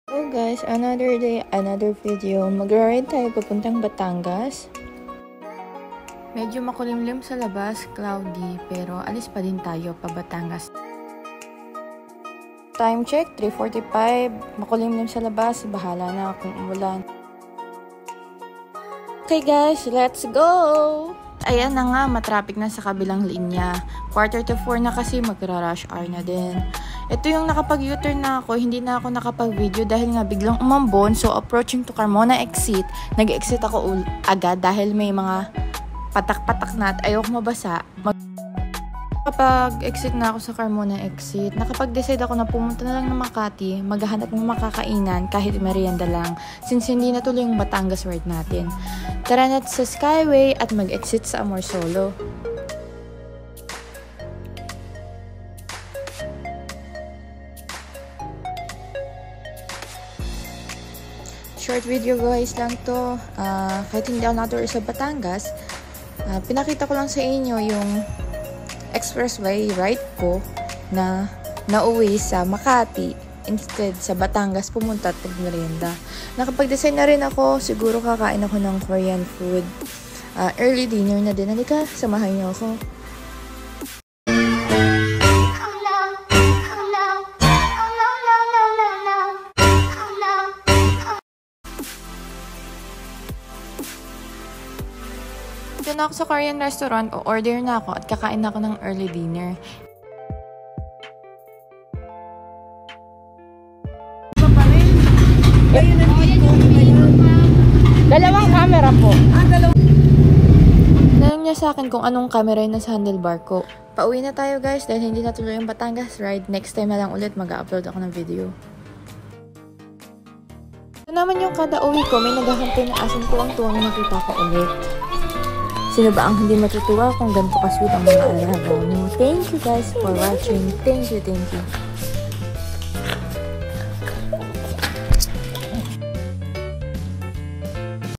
Hello guys, another day, another video. Mag-ride tayo papuntang Batangas. Medyo makulimlim sa labas, cloudy, pero alis pa din tayo pa Batangas. Time check, 3:45. Makulimlim sa labas, bahala na kung umulan. Okay guys, let's go! Ayan na nga, matraffic na sa kabilang linya. 3:45 na kasi magra-rush hour na din. Ito yung nakapag-U-turn na ako, hindi na ako nakapag-video dahil nga biglang umambon. So approaching to Carmona exit, nag-exit ako agad dahil may mga patak-patak na at ayoko mabasa. Kapag exit na ako sa Carmona exit, nakapag-decide ako na pumunta na lang ng Makati, maghahanap ng makakainan kahit merienda lang, since hindi na tuloy yung Batangas ride natin. Tara na sa Skyway at mag-exit sa Amorsolo. Short video guys lang to, kahit hindi ako natuloy sa Batangas, pinakita ko lang sa inyo yung expressway ride ko na nauwi sa Makati instead sa Batangas pumunta at pagmerienda. Nakapag-design na rin ako, siguro kakain ako ng Korean food. Early dinner na din. Halika, samahan niyo ako. Dito na ako sa Korean restaurant, o-order na ako at kakain na ako ng early dinner. Dalawang camera po. Tanong niya sa akin kung anong camera yung nasa handlebar ko. Pauwi na tayo guys dahil hindi natuloy yung Batangas ride. Next time na lang ulit mag-upload ako ng video. Ito naman yung kada uwi ko, may naghahantay na asin ko ang tuwang na makita ko ulit. Sino ba ang hindi matutuwa kung ganito ka-sweet ang mga alaga mo? Thank you guys for watching. Thank you.